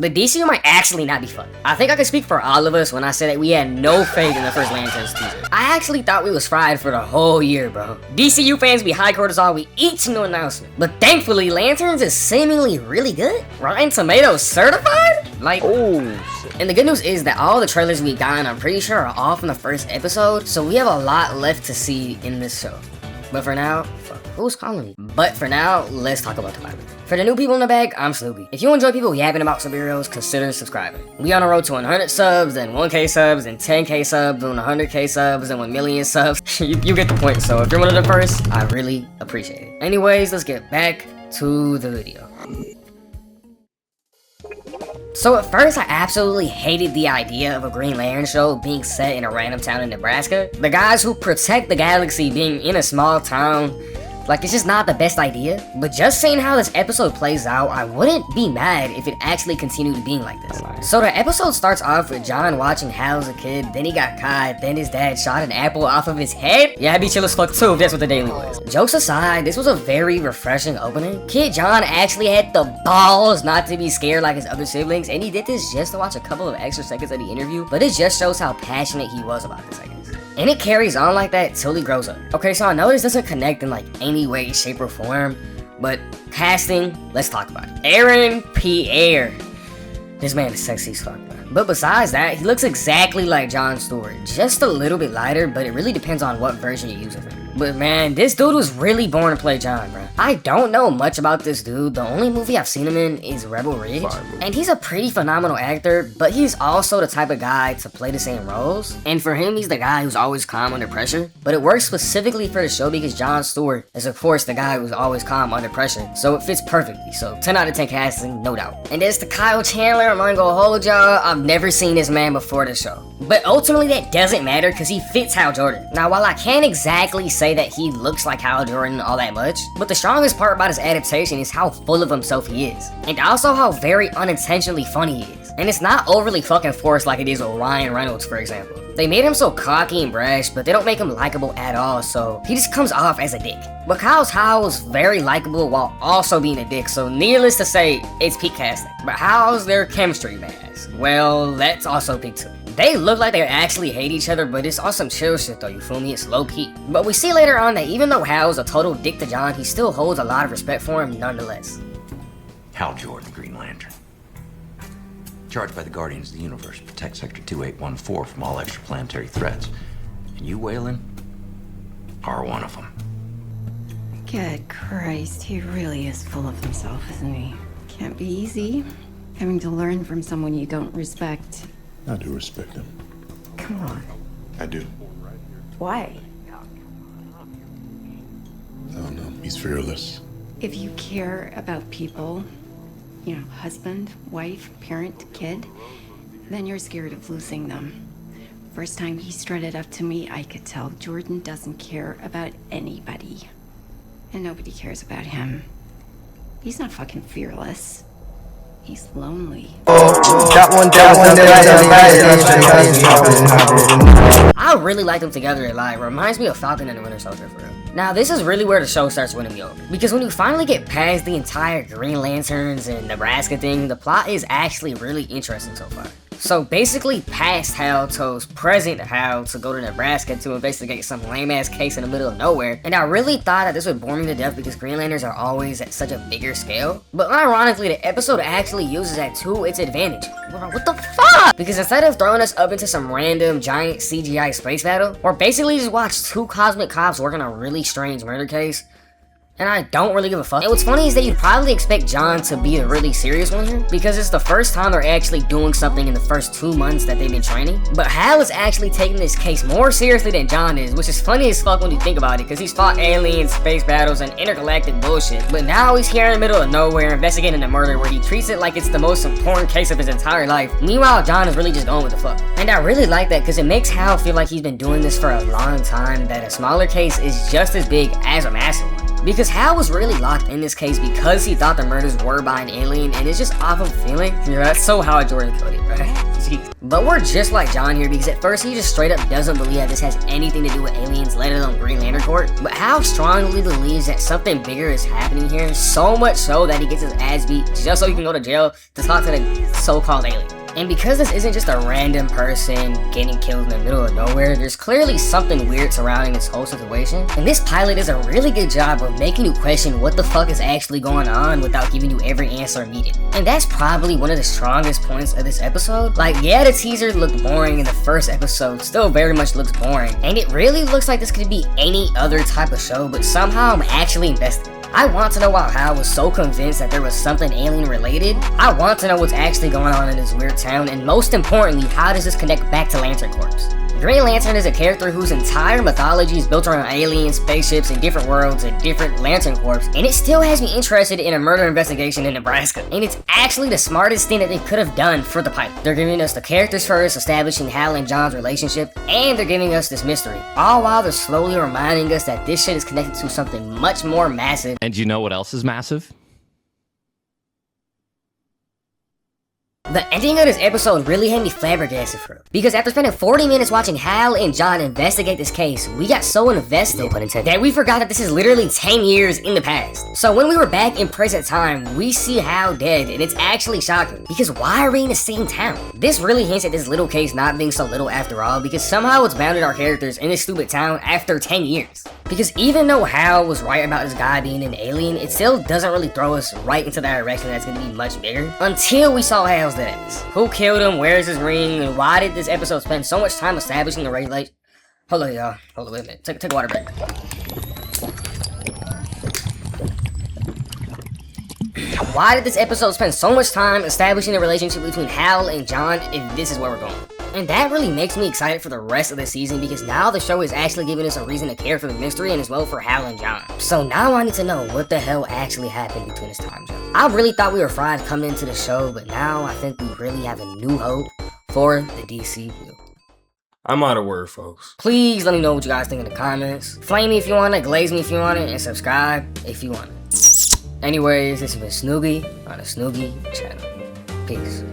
The DCU might actually not be fun. I think I can speak for all of us when I say that we had no faith in the first Lanterns teaser. I actually thought we was fried for the whole year, bro. DCU fans be high cortisol with each new announcement. But thankfully, Lanterns is seemingly really good. Rotten Tomatoes certified? Like, oh shit. And the good news is that all the trailers we got, I'm pretty sure, are all from the first episode, so we have a lot left to see in this show. But for now, fuck, who's calling me? But for now, let's talk about the Bible. For the new people in the bag, I'm Snoopy. If you enjoy people yapping about superheroes, consider subscribing. We on the road to 100 subs, then 1K subs, and 10K subs, then 100K subs, and 1 million subs. you get the point, so if you're one of the first, I really appreciate it. Anyways, let's get back to the video. So at first, I absolutely hated the idea of a Green Lantern show being set in a random town in Nebraska. The guys who protect the galaxy being in a small town, like, it's just not the best idea. But just seeing how this episode plays out, I wouldn't be mad if it actually continued being like this. So the episode starts off with John watching Hal as a kid, then he got caught, then his dad shot an apple off of his head. Yeah, I'd be chill as fuck too if that's what the daily was. Jokes aside, this was a very refreshing opening. Kid John actually had the balls not to be scared like his other siblings, and he did this just to watch a couple of extra seconds of the interview, but it just shows how passionate he was about this, I guess. And it carries on like that till he grows up. Okay, so I know this doesn't connect in like any way, shape, or form, but casting, let's talk about it. Aaron Pierre. This man is sexy as fuck, man. But besides that, he looks exactly like John Stewart. Just a little bit lighter, but it really depends on what version you use of him. But man, this dude was really born to play John, bro. I don't know much about this dude. The only movie I've seen him in is Rebel Ridge. And he's a pretty phenomenal actor, but he's also the type of guy to play the same roles. And for him, he's the guy who's always calm under pressure. But it works specifically for the show because John Stewart is, of course, the guy who's always calm under pressure. So it fits perfectly. So 10 out of 10 casting, no doubt. And as to Kyle Chandler, I'm gonna go hold y'all. I've never seen this man before the show. But ultimately, that doesn't matter because he fits Hal Jordan. Now, while I can't exactly say that he looks like Hal Jordan all that much, but the strongest part about his adaptation is how full of himself he is. And also how very unintentionally funny he is. And it's not overly fucking forced like it is with Ryan Reynolds, for example. They made him so cocky and brash, but they don't make him likable at all, so he just comes off as a dick. But Kyle's Hal was very likable while also being a dick, so needless to say, it's peak casting. But how's their chemistry, man? Well, that's also peak too. They look like they actually hate each other, but it's on some chill shit though, you feel me? It's low key. But we see later on that even though Hal's a total dick to John, he still holds a lot of respect for him nonetheless. Hal Jordan, Green Lantern. Charged by the Guardians of the Universe to protect Sector 2814 from all extraplanetary threats. And you, Waylon, are one of them. Good Christ, he really is full of himself, isn't he? Can't be easy, having to learn from someone you don't respect. I do respect him. Come on. I do. Why? Oh no, he's fearless. If you care about people, you know, husband, wife, parent, kid, then you're scared of losing them. First time he strutted up to me, I could tell Jordan doesn't care about anybody. And nobody cares about him. He's not fucking fearless. He's lonely. I really like them together a lot. It reminds me of Falcon and the Winter Soldier for real. Now this is really where the show starts winning me over. Because when you finally get past the entire Green Lanterns and Nebraska thing, the plot is actually really interesting so far. So basically, past Hal tells present Hal to go to Nebraska to investigate some lame-ass case in the middle of nowhere. And I really thought that this would bore me to death because Green Lanterns are always at such a bigger scale. But ironically, the episode actually uses that to its advantage. Bro, what the fuck? Because instead of throwing us up into some random giant CGI space battle, or basically just watch two cosmic cops working a really strange murder case, and I don't really give a fuck. And what's funny is that you'd probably expect John to be the really serious one here, because it's the first time they're actually doing something in the first 2 months that they've been training. But Hal is actually taking this case more seriously than John is, which is funny as fuck when you think about it, because he's fought aliens, space battles, and intergalactic bullshit. But now he's here in the middle of nowhere investigating a murder where he treats it like it's the most important case of his entire life. Meanwhile, John is really just going with the fuck. And I really like that because it makes Hal feel like he's been doing this for a long time, that a smaller case is just as big as a massive one. Because Hal was really locked in this case because he thought the murders were by an alien, and it's just off of feeling. Yeah, that's so how Jordan killed it, bro. Jeez. But we're just like John here, because at first he just straight up doesn't believe that this has anything to do with aliens, let alone Green Lantern Corps. But Hal strongly believes that something bigger is happening here, so much so that he gets his ass beat just so he can go to jail to talk to the so-called alien. And because this isn't just a random person getting killed in the middle of nowhere, there's clearly something weird surrounding this whole situation. And this pilot does a really good job of making you question what the fuck is actually going on without giving you every answer immediately. And that's probably one of the strongest points of this episode. Like, yeah, the teaser looked boring and the first episode still very much looks boring. And it really looks like this could be any other type of show, but somehow I'm actually invested. I want to know why Hal was so convinced that there was something alien related. I want to know what's actually going on in this weird town, and most importantly, how does this connect back to Lantern Corps? Green Lantern is a character whose entire mythology is built around aliens, spaceships, and different worlds and different Lantern Corps, and it still has me interested in a murder investigation in Nebraska. And it's actually the smartest thing that they could have done for the pilot. They're giving us the characters first, establishing Hal and John's relationship, and they're giving us this mystery, all while they're slowly reminding us that this shit is connected to something much more massive. And you know what else is massive? The ending of this episode really had me flabbergasted for real. Because after spending 40 minutes watching Hal and John investigate this case, we got so invested that we forgot that this is literally 10 years in the past. So when we were back in present time, we see Hal dead, and it's actually shocking. Because why are we in the same town? This really hints at this little case not being so little after all, because somehow it's bounded our characters in this stupid town after 10 years. Because even though Hal was right about this guy being an alien, it still doesn't really throw us right into that direction that's gonna be much bigger. Until we saw Hal's death. Who killed him, where's his ring, and why did this episode spend so much time establishing the regulation? Hold on, y'all. Hold on, wait a minute. Take a water break. Why did this episode spend so much time establishing the relationship between Hal and John if this is where we're going? And that really makes me excited for the rest of the season, because now the show is actually giving us a reason to care for the mystery and as well for Hal and John. So now I need to know what the hell actually happened between this time jump. I really thought we were fried coming into the show, but now I think we really have a new hope for the DCU. I'm out of word, folks. Please let me know what you guys think in the comments. Flame me if you want it, glaze me if you want it, and subscribe if you want it. Anyways, this has been Snoogie on the Snoogie channel. Peace.